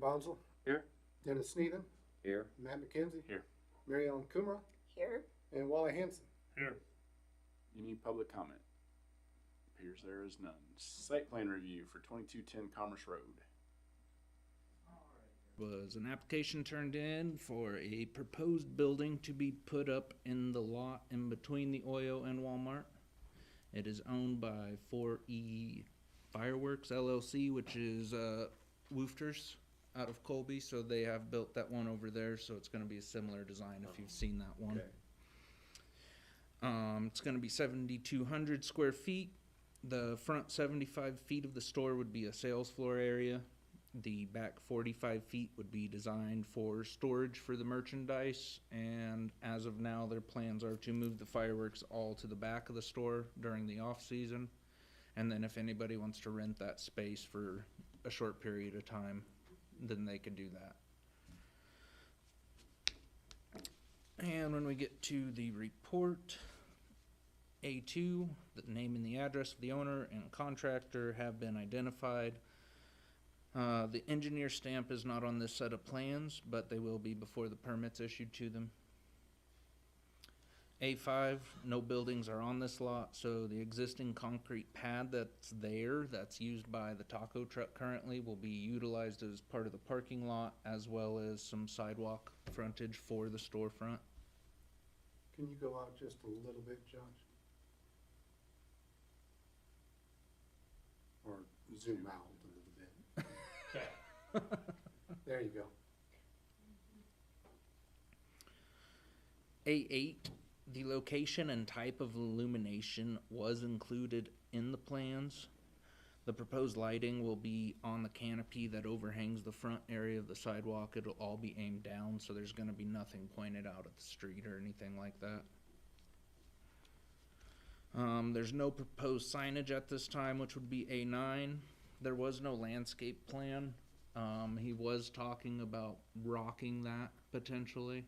Bonzel, Here. Dennis Sneeden, Here. Matt McKenzie, Here. Mary Ellen Kumra, Here. and Wally Hansen. Here. Any public comment? Appears there is none. Site plan review for 2210 Commerce Road. Was an application turned in for a proposed building to be put up in the lot in between the Oyo and Walmart. It is owned by 4E Fireworks LLC, which is Woofters out of Colby, so they have built that one over there, so it's gonna be a similar design if you've seen that one. Okay. It's gonna be 7,200 square feet. The front 75 feet of the store would be a sales floor area. The back 45 feet would be designed for storage for the merchandise, and as of now, their plans are to move the fireworks all to the back of the store during the off-season. And then if anybody wants to rent that space for a short period of time, then they could do that. And when we get to the report, A2, the name and the address of the owner and contractor have been identified. The engineer stamp is not on this set of plans, but they will be before the permit's issued to them. A5, no buildings are on this lot, so the existing concrete pad that's there, that's used by the taco truck currently, will be utilized as part of the parking lot, as well as some sidewalk frontage for the storefront. Can you go out just a little bit, Josh? Or zoom out a little bit. There you go. A8, the location and type of illumination was included in the plans. The proposed lighting will be on the canopy that overhangs the front area of the sidewalk. It'll all be aimed down, so there's gonna be nothing pointed out at the street or anything like that. There's no proposed signage at this time, which would be A9. There was no landscape plan. He was talking about rocking that potentially,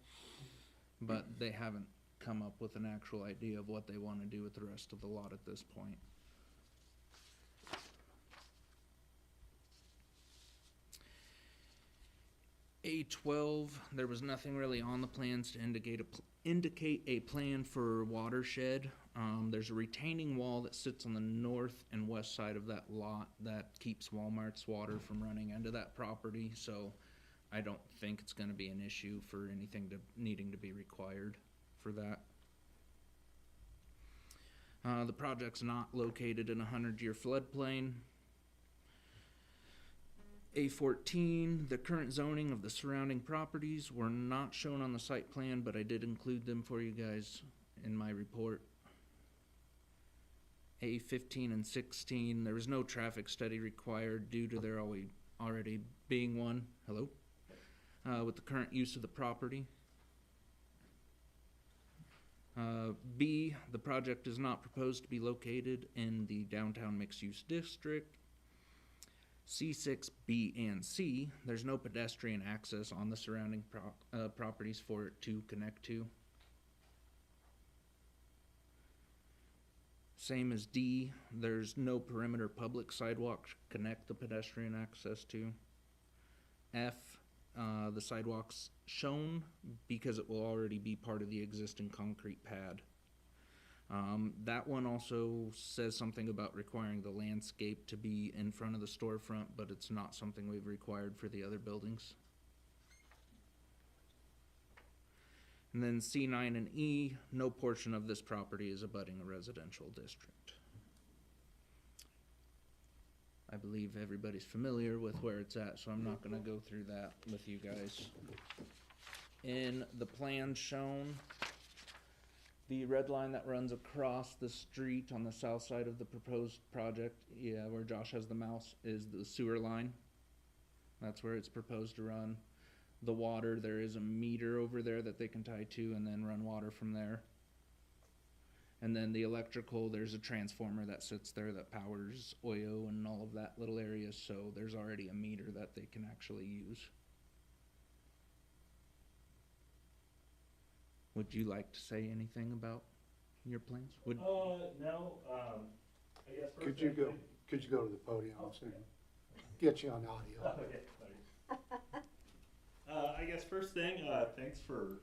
but they haven't come up with an actual idea of what they want to do with the rest of the lot at this point. A12, there was nothing really on the plans to indicate a plan for watershed. There's a retaining wall that sits on the north and west side of that lot that keeps Walmart's water from running into that property, so I don't think it's gonna be an issue for anything needing to be required for that. The project's not located in a 100-year floodplain. A14, the current zoning of the surrounding properties were not shown on the site plan, but I did include them for you guys in my report. A15 and 16, there was no traffic study required due to there already being one. Hello? With the current use of the property. B, the project is not proposed to be located in the downtown mixed-use district. C6, B, and C, there's no pedestrian access on the surrounding properties for it to connect to. Same as D, there's no perimeter public sidewalk to connect the pedestrian access to. F, the sidewalk's shown because it will already be part of the existing concrete pad. That one also says something about requiring the landscape to be in front of the storefront, but it's not something we've required for the other buildings. And then C9 and E, no portion of this property is abutting a residential district. I believe everybody's familiar with where it's at, so I'm not gonna go through that with you guys. In the plan shown, the red line that runs across the street on the south side of the proposed project, where Josh has the mouse, is the sewer line. That's where it's proposed to run. The water, there is a meter over there that they can tie to and then run water from there. And then the electrical, there's a transformer that sits there that powers Oyo and all of that little area, so there's already a meter that they can actually use. Would you like to say anything about your plans? No, I guess first. Could you go to the podium and get you on audio? Okay, sorry. guess first thing, thanks for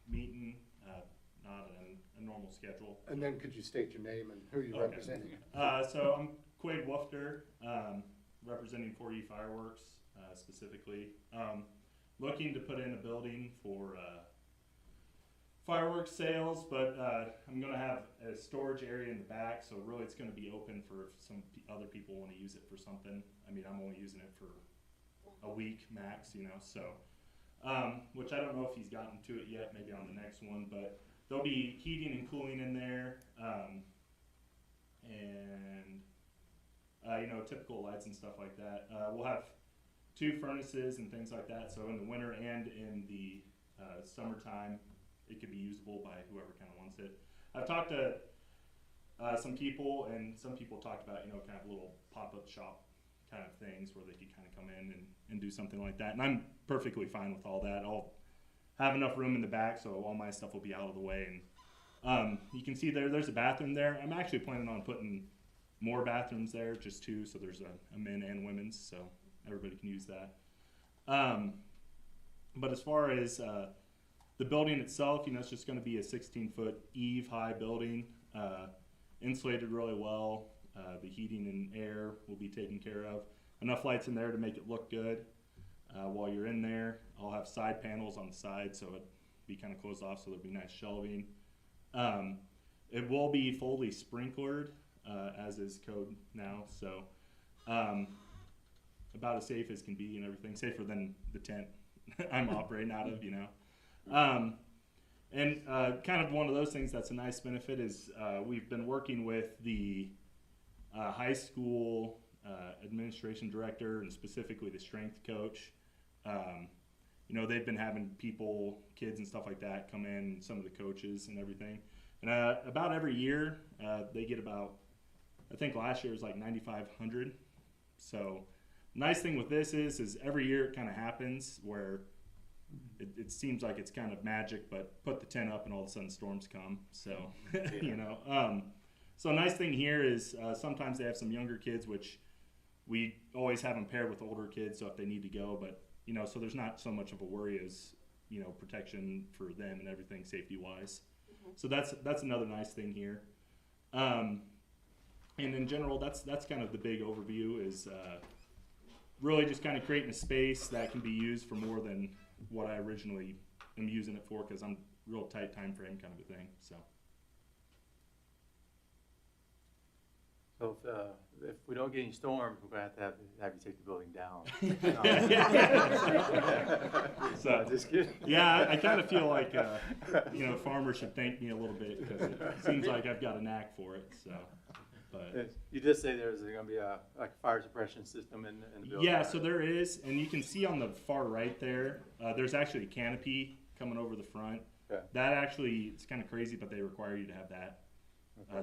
meeting, not a normal schedule. And then could you state your name and who you're Okay. representing? So I'm Quade Wolfter, representing 4E Fireworks, specifically. Looking to put in a building for, fireworks sales, but, I'm gonna have a storage area in the back, so really it's gonna be open for if some other people wanna use it for something. I mean, I'm only using it for a week max, you know, so, which I don't know if he's gotten to it yet, maybe on the next one, but there'll be heating and cooling in there, and, you know, typical lights and stuff like that. We'll have 2 furnaces and things like that, so in the winter and in the, summertime, it could be usable by whoever kind of wants it. I've talked to, some people, and some people talked about, you know, kind of little pop-up shop kind of things where they could kind of come in and do something like that. And I'm perfectly fine with all that. I'll have enough room in the back, so all my stuff will be out of the way. And you can see there's a bathroom there. I'm actually planning on putting more bathrooms there, just 2, so there's a men and women's, so everybody can use that. But as far as the building itself, you know, it's just going to be a 16-foot eave high building, insulated really well. The heating and air will be taken care of. Enough lights in there to make it look good. While you're in there, I'll have side panels on the side, so it'll be kind of closed off, so there'll be nice shelving. It will be fully sprinklered, as is code now, so about as safe as can be and everything, safer than the tent I'm operating out of, you know. And kind of one of those things that's a nice benefit is we've been working with the high school administration director and specifically the strength coach. You know, they've been having people, kids and stuff like that come in, some of the coaches and everything. And about every year, they get about, I think last year was like 9,500. So nice thing with this is every year it kind of happens where it seems like it's kind of magic, but put the tent up and all of a sudden storms come. So, you know, so a nice thing here is sometimes they have some younger kids, which we always have them paired with older kids. So if they need to go, but you know, so there's not so much of a worry as, you know, protection for them and everything safety wise. So that's another nice thing here. And in general, that's kind of the big overview is really just kind of creating a space that can be used for more than what I originally am using it for, because I'm real tight time frame kind of a thing. So if we don't get any storms, we're gonna have you take the building down. So Just kidding. yeah, I kind of feel like you know, farmers should thank me a little bit because it seems like I've got a knack for it. So, but Yes. You did say there's gonna be a fire suppression system in the building. yeah, so there is, and you can see on the far right there, there's actually a canopy coming over the front. Okay. That actually, it's kind of crazy, but they require you to have that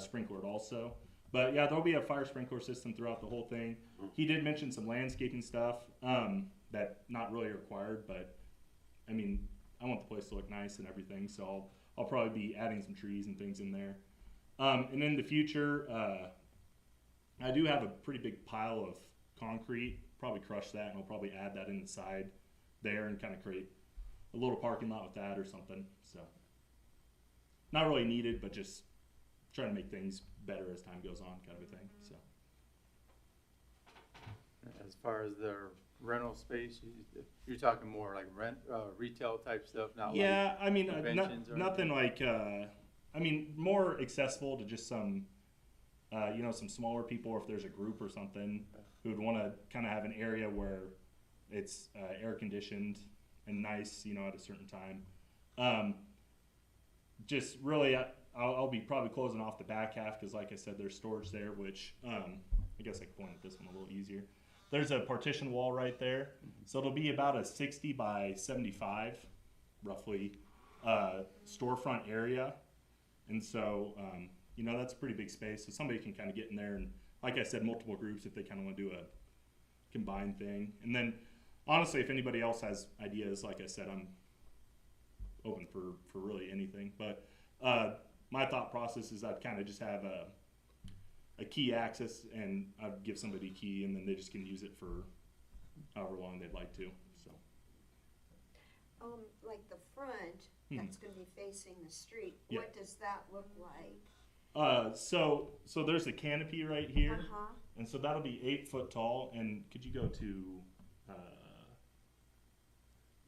sprinklered also. But yeah, there'll be a fire sprinkler system throughout the whole thing. He did mention some landscaping stuff that not really required, but I mean, I want the place to look nice and everything, so I'll probably be adding some trees and things in there. And in the future, I do have a pretty big pile of concrete, probably crush that, and I'll probably add that in the side there and kind of create a little parking lot with that or something. So not really needed, but just trying to make things better as time goes on kind of a thing. So As far as the rental space, you're talking more like retail type stuff, not yeah, I mean, conventions or nothing like, I mean, more accessible to just some, you know, some smaller people, or if there's a group or something who would want to kind of have an area where it's air conditioned and nice, you know, at a certain time. Just really, I'll be probably closing off the back half because, like I said, there's storage there, which I guess I can point at this one a little easier. There's a partition wall right there, so it'll be about a 60 by 75, roughly, storefront area, and so you know, that's a pretty big space. So somebody can kind of get in there, and like I said, multiple groups if they kind of want to do a combined thing. And then, honestly, if anybody else has ideas, like I said, I'm open for really anything. But my thought process is I'd kind of just have a key access, and I'd give somebody a key, and then they just can use it for however long they'd like to. So Like the front, that's gonna be facing the street, Yeah. what does that look like? So there's a canopy right here, Uh-huh, and so that'll be 8 foot tall. And could you go to,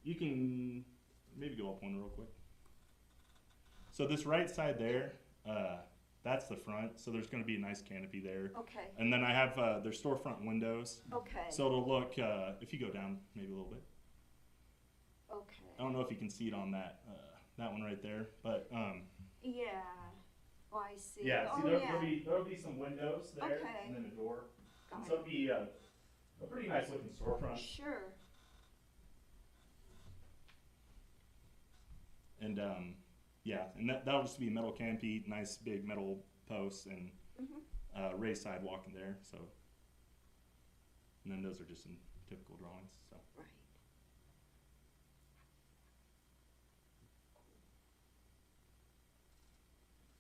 you can maybe go up one real quick. So this right side there, that's the front. So there's going to be a nice canopy there. okay, And then I have there's storefront windows, okay, so it'll look. If you go down maybe a little bit, okay, I don't know if you can see it on that one right there, but yeah, oh, I see. yeah. Oh, See, yeah. there'll be some windows there, Okay. and then a door. And Got so it'll be a pretty nice looking storefront. Sure, And yeah, and that'll just be a metal canopy, nice big metal posts, and mhm, raised sidewalk in there. So, and then those are just some typical drawings. So, right.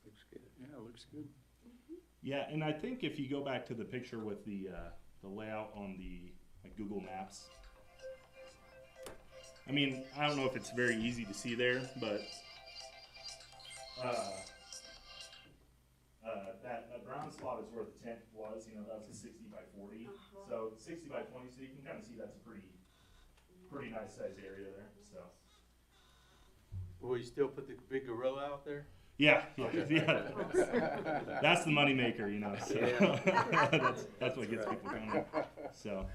Looks good. Yeah, looks good. yeah, and I think if you go back to the picture with the layout on the like Google Maps, I mean, I don't know if it's very easy to see there, but that brown spot is where the tent was. You know, that was a 60 by 40. Uh-huh. So 60 by 20, so you can kind of see that's a pretty nice sized area there. So Will you still put the big gorilla out there? yeah, that's the moneymaker, you know. So that's what gets people coming. So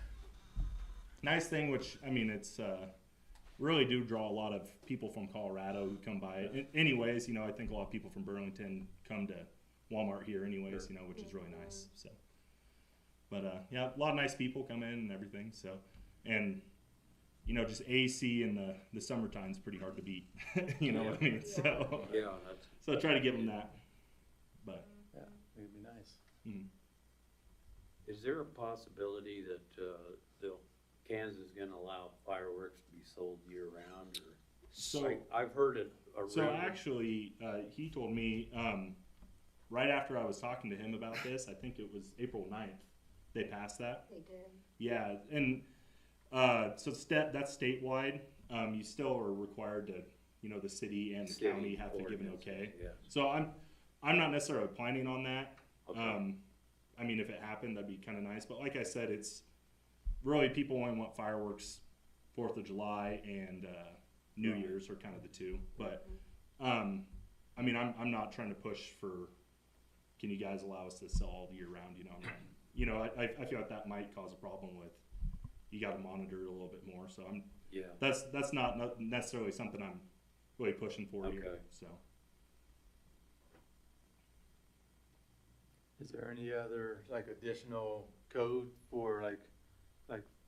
nice thing, which I mean, it's really do draw a lot of people from Colorado who come by. Anyways, you know, I think a lot of people from Burlington come to Walmart here, anyways, you know, which is really nice. So, but yeah, a lot of nice people come in and everything. So, and you know, just AC in the summertime is pretty hard to beat. You know what I mean? So, Yeah, that's, so I try to give them that. But Yeah, it'd be nice. mhm. is there a possibility that, Kansas is gonna allow fireworks to be sold year round, or? So- I've heard it. So actually, he told me right after I was talking to him about this, I think it was April 9th, they passed that. They did, Yeah, and so that's statewide. You still are required to, you know, the city and the City county have to give an ordinance, okay. Yeah, So I'm not necessarily planning on that. okay, I mean, if it happened, that'd be kind of nice. But like I said, it's really people only want fireworks 4th of July and New Yeah. Year's are kind of the two. But I mean, I'm not trying to push for. Can you guys allow us to sell all year round? You know, I'm not, you know, I feel like that might cause a problem with. You got to monitor it a little bit more. So yeah, that's not necessarily something I'm really pushing for here. Okay. So. Is there any other like additional code for like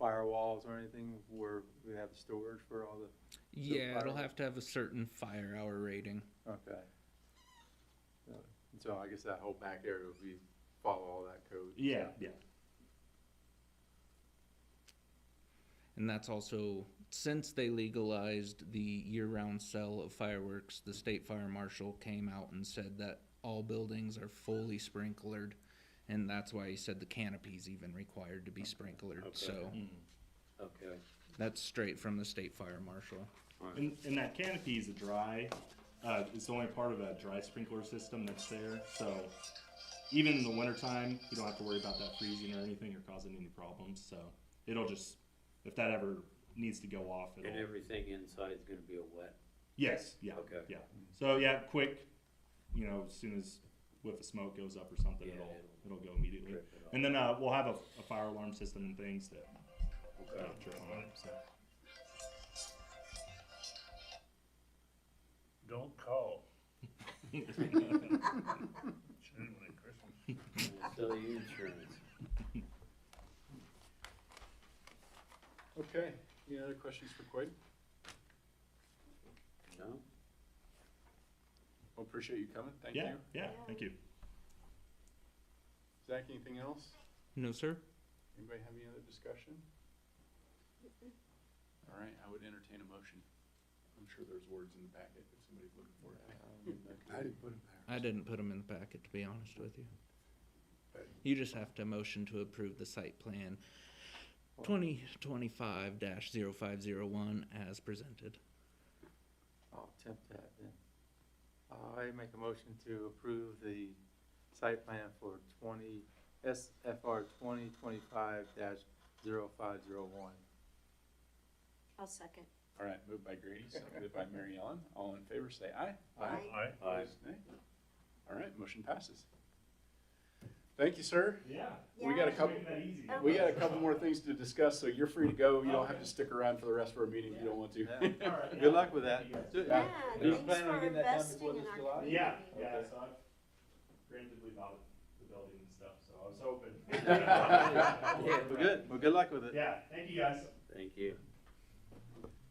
firewalls or anything where we have storage for all the? Yeah, it'll fire- have to have a certain fire hour rating. Okay. So I guess that whole back area would be follow all that code. Yeah, yeah. And that's also, since they legalized the year-round sale of fireworks, the state fire marshal came out and said that all buildings are fully sprinklered. And that's why he said the canopy's even required to be sprinklered. Okay. So okay, that's straight from the state fire marshal. And that canopy is a dry, it's the only part of a dry sprinkler system that's there. So even in the wintertime, you don't have to worry about that freezing or anything or causing any problems. So it'll just, if that ever needs to go off, it'll. and everything inside is gonna be a wet, Yes, yeah, okay. yeah. So yeah, quick, you know, as soon as whiff of smoke goes up or something, Yeah, it'll go immediately. Rip it off. And then we'll have a fire alarm system and things that Okay. trip on it. So. Don't call. We'll sell you insurance. Okay. Any other questions for Quade? No? Well, appreciate you coming. Thank Yeah, you. yeah, thank you. Zach, anything else? No, sir? Anybody have any other discussion? All right, I would entertain a motion. I'm sure there's words in the packet if somebody's looking for it. I didn't put them there. I didn't put them in the packet, to be honest with you. You just have to motion to approve the site plan 2025-0501 as presented. I'll attempt that then. I make a motion to approve the site plan for SFR 2025-0501. I'll second. All right, moved by Grady, seconded by Mary Ellen. All in favor, say aye. Aye. Aye. Opposed, nay. All right, motion passes. Thank you, sir. Yeah. We got a couple, Making that easy. we got a couple more things to discuss, so you're free to go. You don't have to stick around for the rest of our meeting if you don't want to. Yeah. All right, Good yeah. luck with that. Yeah. Yeah, You thanks planning on for getting that done investing before in this our July? community. Yeah, yeah, so I've granted bought the building and stuff, so I was hoping. Well, good. Well, good luck with it. Yeah, thank you guys. Thank you.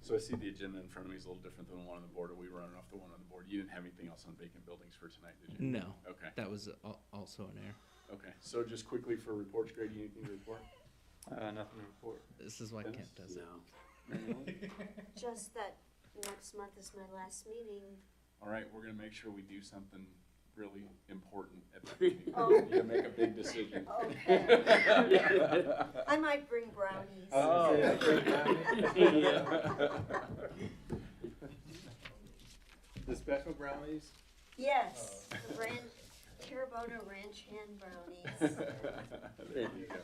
So I see the agenda in front of me is a little different than the one on the board. Are we running off the one on the board? You didn't have anything else on vacant buildings for tonight, did you? No, Okay, that was also an error. okay. So just quickly for reports, Grady, anything to report? Nothing to report. This is why Dennis? Kent does it. No. Mary Ellen? Just that next month is my last meeting. All right, we're gonna make sure we do something really important at that meeting. Oh. You're gonna make a big decision. Okay. I might bring brownies. Oh. The special brownies? Yes, the Carabona Ranch hand brownies. There you go.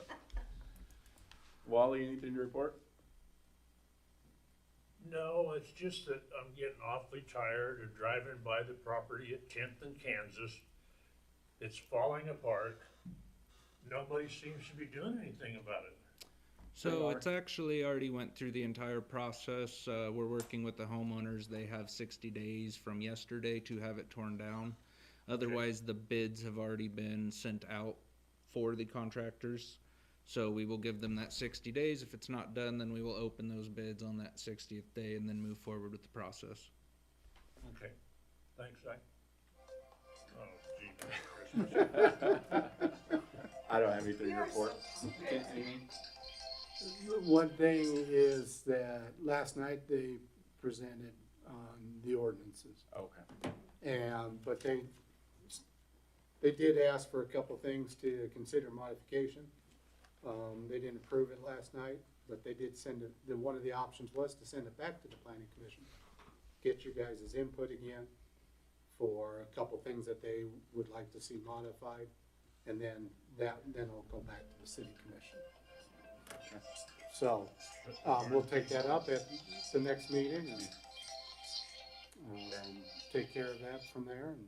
Wally, anything to report? No, it's just that I'm getting awfully tired of driving by the property at 10th and Kansas. It's falling apart. Nobody seems to be doing anything about it. So it's actually already went through the entire process. We're working with the homeowners. They have 60 days from yesterday to have it torn down. Otherwise, the bids have already been sent out for the contractors. So we will give them that 60 days. If it's not done, then we will open those bids on that 60th day and then move forward with the process. Okay, thanks, Zach. Oh, gee, Christmas. I don't have anything to You're report. so Kent, anything? One thing is that last night they presented on the ordinances. Okay. But they did ask for a couple things to consider modification. They didn't approve it last night, but they did send it, one of the options was to send it back to the planning commission. Get your guys' input again for a couple things that they would like to see modified. And then it'll go back to the city commission. So, we'll take that up at the next meeting and, take care of that from there and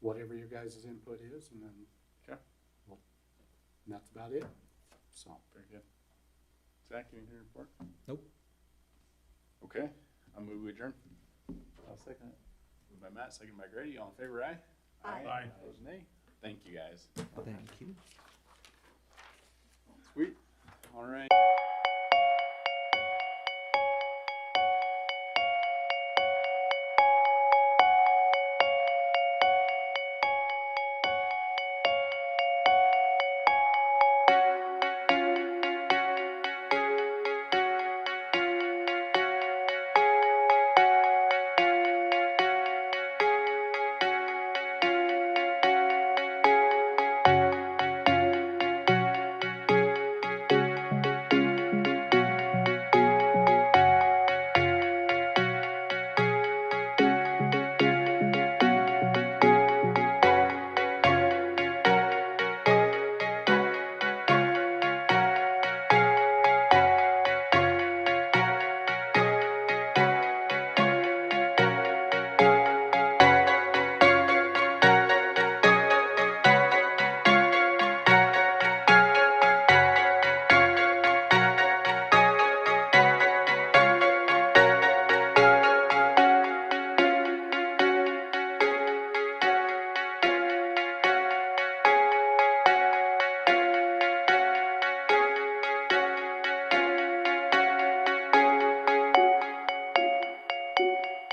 whatever your guys' input is and then. Okay. And that's about it, so. Very good. Zach, anything to report? Nope. Okay, I'll move we adjourn. I'll second it. Moved by Matt, second by Grady. All in favor, aye? Aye. Aye. Opposed, nay. Thank you, guys. Thank you. Sweet. All right.